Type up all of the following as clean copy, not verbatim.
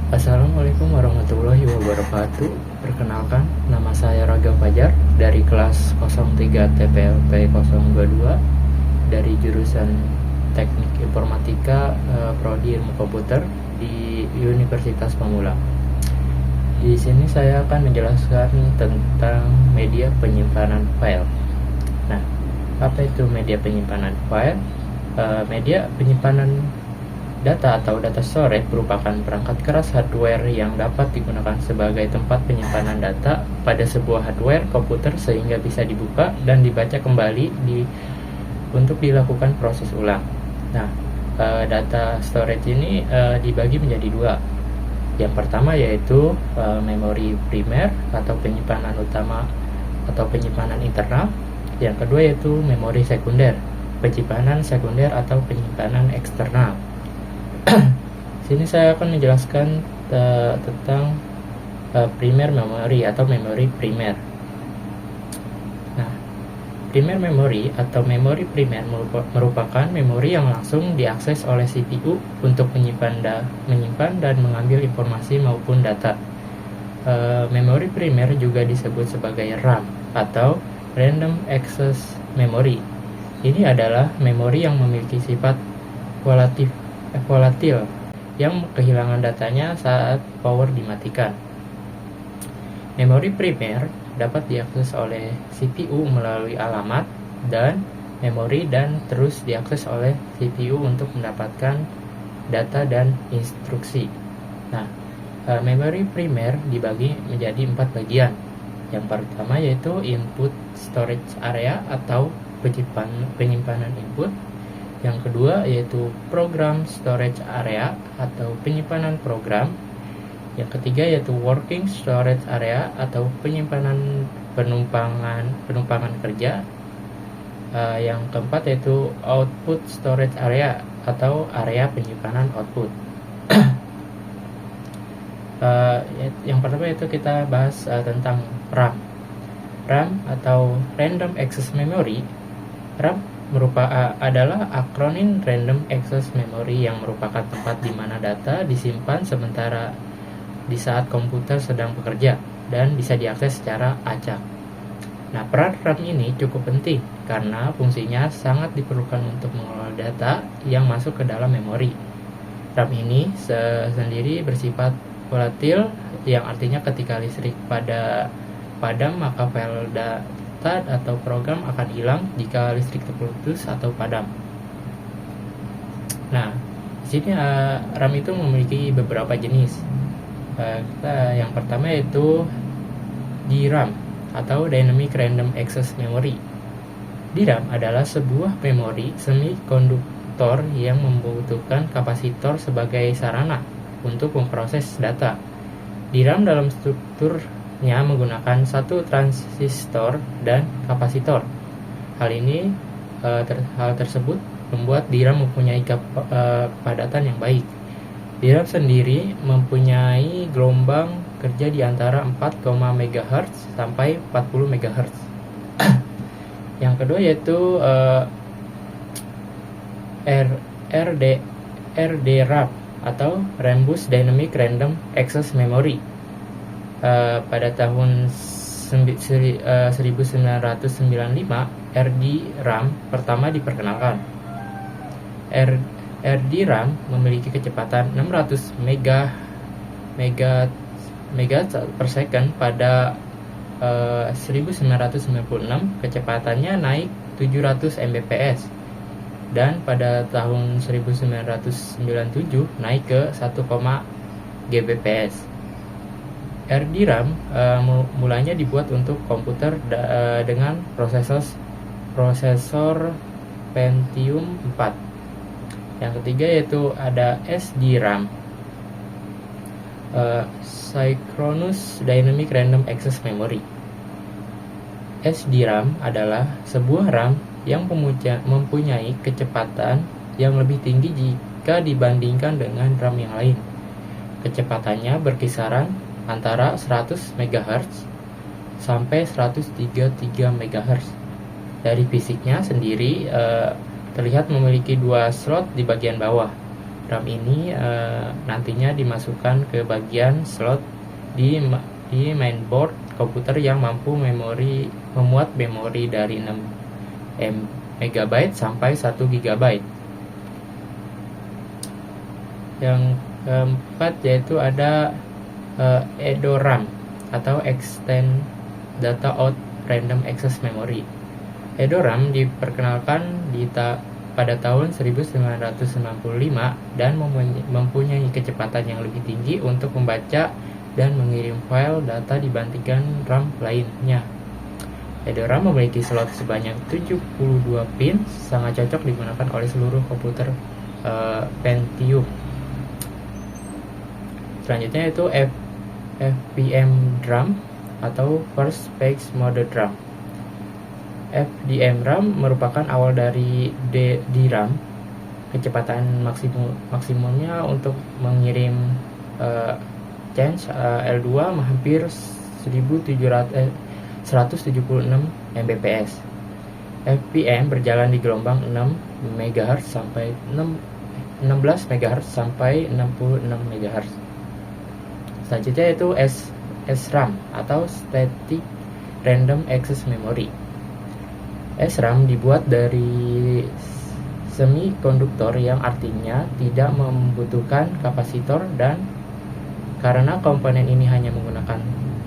Assalamualaikum warahmatullahi wabarakatuh. Perkenalkan, nama saya Ragam Fajar dari kelas 03 TPLP 022 dari jurusan Teknik Informatika Prodi Ilmu Komputer di Universitas Pamulang. Di sini saya akan menjelaskan tentang media penyimpanan file. Nah, apa itu media penyimpanan file? Media penyimpanan data atau data storage merupakan perangkat keras hardware yang dapat digunakan sebagai tempat penyimpanan data pada sebuah hardware komputer sehingga bisa dibuka dan dibaca kembali untuk dilakukan proses ulang. Nah, data storage ini dibagi menjadi dua. Yang pertama yaitu memori primer atau penyimpanan utama atau penyimpanan internal. Yang kedua yaitu memori sekunder, penyimpanan sekunder atau penyimpanan eksternal. Sini saya akan menjelaskan tentang primer memory atau memori primer. Nah, primer memory atau memori primer merupakan memori yang langsung diakses oleh CPU untuk menyimpan dan mengambil informasi maupun data. Memori primer juga disebut sebagai RAM atau Random Access Memory. Ini adalah memori yang memiliki sifat volatil yang kehilangan datanya saat power dimatikan. Memori primer dapat diakses oleh CPU melalui alamat dan memori dan terus diakses oleh CPU untuk mendapatkan data dan instruksi. Nah, memori primer dibagi menjadi 4 bagian. Yang pertama yaitu input storage area atau penyimpanan input. Yang kedua yaitu program storage area atau penyimpanan program. Yang ketiga yaitu working storage area atau penyimpanan penumpangan kerja. Yang keempat yaitu output storage area atau area penyimpanan output. Yang pertama yaitu kita bahas tentang RAM. RAM atau Random Access Memory. RAM adalah akronim Random Access Memory yang merupakan tempat di mana data disimpan sementara di saat komputer sedang bekerja dan bisa diakses secara acak. Nah, peran RAM ini cukup penting karena fungsinya sangat diperlukan untuk mengelola data yang masuk ke dalam memori. RAM ini sendiri bersifat volatil, yang artinya ketika listrik padam maka file data atau program akan hilang jika listrik terputus atau padam. Nah, di sini RAM itu memiliki beberapa jenis. Yang pertama yaitu DRAM atau Dynamic Random Access Memory. DRAM adalah sebuah memori semikonduktor yang membutuhkan kapasitor sebagai sarana untuk memproses data. DRAM dalam strukturnya menggunakan satu transistor dan kapasitor. Hal tersebut membuat DRAM mempunyai kepadatan yang baik. DRAM sendiri mempunyai gelombang kerja di antara 4, MHz sampai 40 MHz. Yang kedua yaitu RDRAM atau Rambus Dynamic Random Access Memory. Pada tahun 1995 RDRAM pertama diperkenalkan. RDRAM memiliki kecepatan 600 MHz per second. Pada 1996 kecepatannya naik 700 Mbps dan pada tahun 1997 naik ke 1, Gbps. RDRAM mulanya dibuat untuk komputer dengan prosesor Pentium 4. Yang ketiga yaitu ada SDRAM, Synchronous Dynamic Random Access Memory. SDRAM adalah sebuah RAM yang mempunyai kecepatan yang lebih tinggi jika dibandingkan dengan RAM yang lain. Kecepatannya berkisaran antara 100 MHz sampai 133 MHz. Dari fisiknya sendiri terlihat memiliki 2 slot di bagian bawah. RAM ini nantinya dimasukkan ke bagian slot di mainboard komputer yang mampu memuat memori dari 6 MB sampai 1 GB. Yang keempat yaitu ada EDORAM atau Extend Data Out Random Access Memory. EDORAM diperkenalkan pada tahun 1995 dan mempunyai kecepatan yang lebih tinggi untuk membaca dan mengirim file data dibandingkan RAM lainnya. EDORAM memiliki slot sebanyak 72 pin, sangat cocok digunakan oleh seluruh komputer Pentium. Selanjutnya itu FPM DRAM atau First Phase Mode DRAM. FDM RAM merupakan awal dari DRAM. Kecepatan maksimumnya untuk mengirim change L2 hampir 176 Mbps. FPM berjalan di gelombang 6 MHz sampai 16 MHz sampai 66 MHz. Selanjutnya yaitu SRAM atau Static Random Access Memory. SRAM dibuat dari semikonduktor yang artinya tidak membutuhkan kapasitor, dan karena komponen ini hanya menggunakan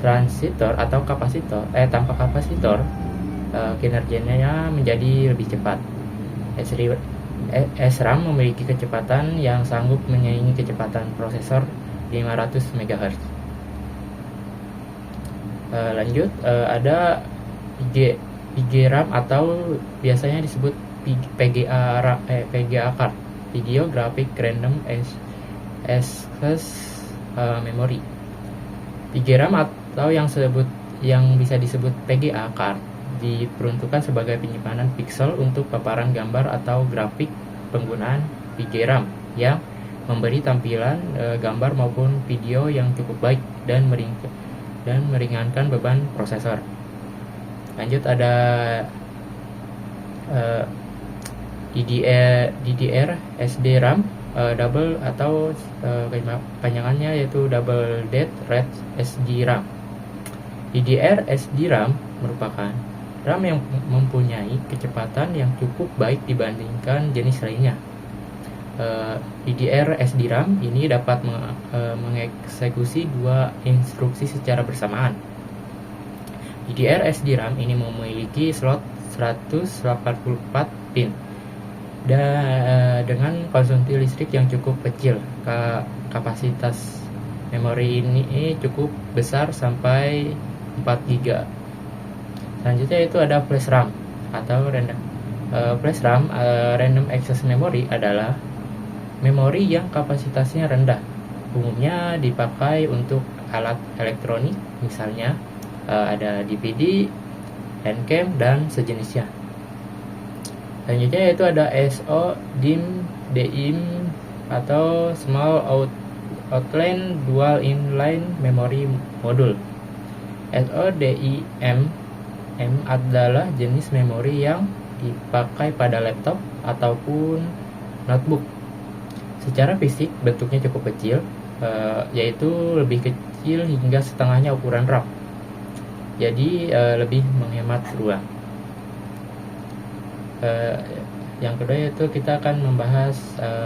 transistor atau kapasitor tanpa kapasitor, kinerjanya menjadi lebih cepat. SRAM memiliki kecepatan yang sanggup menyaingi kecepatan prosesor 500 MHz. Lanjut, ada PGRAM atau biasanya disebut PGA card, Video Graphic Random Access Memory. PGRAM atau yang bisa disebut PGA card diperuntukkan sebagai penyimpanan pixel untuk paparan gambar atau grafik. Penggunaan PGRAM yang memberi tampilan gambar maupun video yang cukup baik dan meringankan beban prosesor. Lanjut, ada DDR SDRAM, double atau panjangannya yaitu Double Dead Red SDRAM. DDR SDRAM merupakan RAM yang mempunyai kecepatan yang cukup baik dibandingkan jenis lainnya. DDR SDRAM ini dapat mengeksekusi dua instruksi secara bersamaan. DDR SDRAM ini memiliki slot 184 pin dengan konsumsi listrik yang cukup kecil. Kapasitas memori ini cukup besar sampai 4 GB. Selanjutnya itu ada Flash RAM atau Flash RAM Random Access Memory adalah memori yang kapasitasnya rendah. Umumnya dipakai untuk alat elektronik, misalnya ada DVD, handcam, dan sejenisnya. Selanjutnya yaitu ada SODIMM atau Small Outline Dual Inline Memory Module. SODIMM adalah jenis memori yang dipakai pada laptop ataupun notebook. Secara fisik bentuknya cukup kecil, yaitu lebih kecil hingga setengahnya ukuran RAM. Jadi lebih menghemat ruang. Yang kedua yaitu kita akan membahas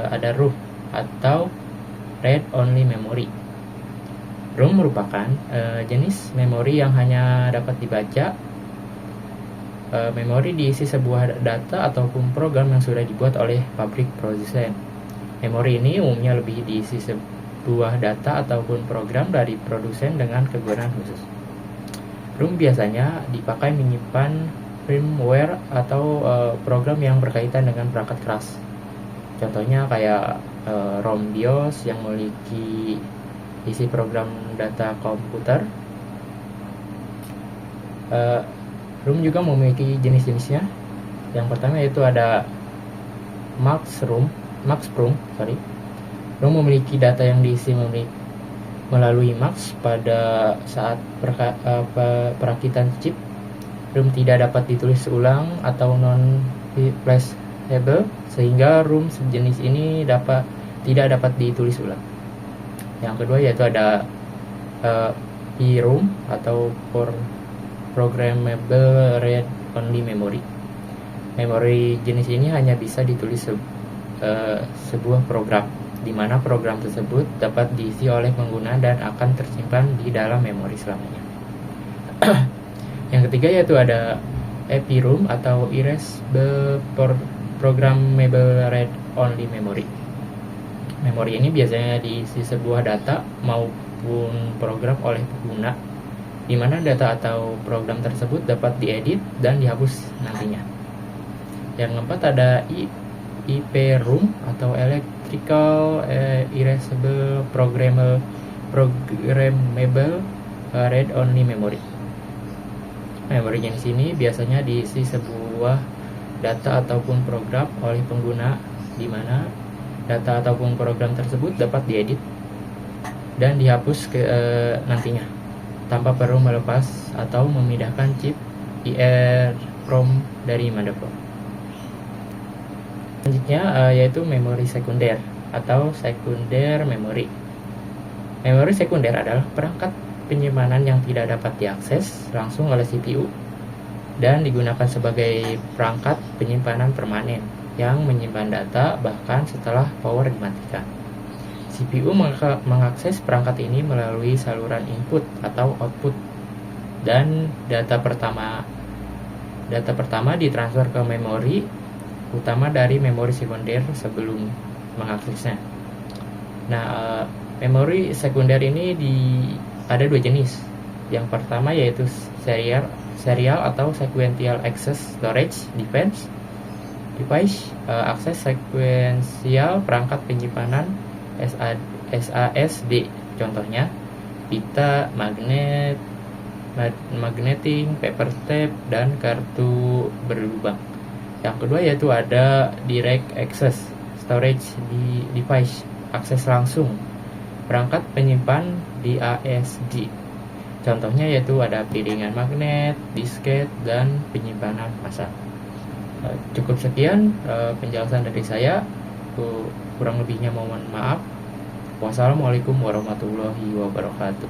ada ROM atau Read Only Memory. ROM merupakan jenis memori yang hanya dapat dibaca. Memori diisi sebuah data ataupun program yang sudah dibuat oleh pabrik produsen. Memori ini umumnya lebih diisi sebuah data ataupun program dari produsen dengan kegunaan khusus. ROM biasanya dipakai menyimpan firmware atau program yang berkaitan dengan perangkat keras. Contohnya kayak ROM BIOS yang memiliki isi program data komputer. ROM juga memiliki jenis-jenisnya. Yang pertama yaitu ada Max ROM. ROM memiliki data yang diisi melalui MAX pada saat perakitan chip. ROM tidak dapat ditulis ulang atau non-flashable, sehingga ROM sejenis ini tidak dapat ditulis ulang. Yang kedua yaitu ada PROM atau Programmable Read Only Memory. Memori jenis ini hanya bisa ditulis sebuah program, di mana program tersebut dapat diisi oleh pengguna dan akan tersimpan di dalam memori selamanya. Yang ketiga yaitu ada EPROM atau Erasable Programmable Read Only Memory. Memori ini biasanya diisi sebuah data maupun program oleh pengguna, di mana data atau program tersebut dapat diedit dan dihapus nantinya. Yang keempat ada EPROM atau Electrical Erasable Programmable Read Only Memory. Memori jenis ini biasanya diisi sebuah data ataupun program oleh pengguna, di mana data ataupun program tersebut dapat diedit dan dihapus nantinya tanpa perlu melepas atau memindahkan chip EEPROM dari motherboard. Selanjutnya yaitu memori sekunder atau sekunder memory. Memori sekunder adalah perangkat penyimpanan yang tidak dapat diakses langsung oleh CPU dan digunakan sebagai perangkat penyimpanan permanen yang menyimpan data bahkan setelah power dimatikan. CPU mengakses perangkat ini melalui saluran input atau output, dan data pertama ditransfer ke memori utama dari memori sekunder sebelum mengaksesnya. Nah, memori sekunder ini ada dua jenis. Yang pertama yaitu serial atau sequential access storage device. Akses sekuensial perangkat penyimpanan SASD, contohnya pita, magnetic, paper tape, dan kartu berlubang. Yang kedua yaitu ada direct access storage device, akses langsung perangkat penyimpan di ASD. Contohnya yaitu ada piringan magnet, disket, dan penyimpanan massal. Cukup sekian penjelasan dari saya. Kurang lebihnya mohon maaf. Wassalamualaikum warahmatullahi wabarakatuh.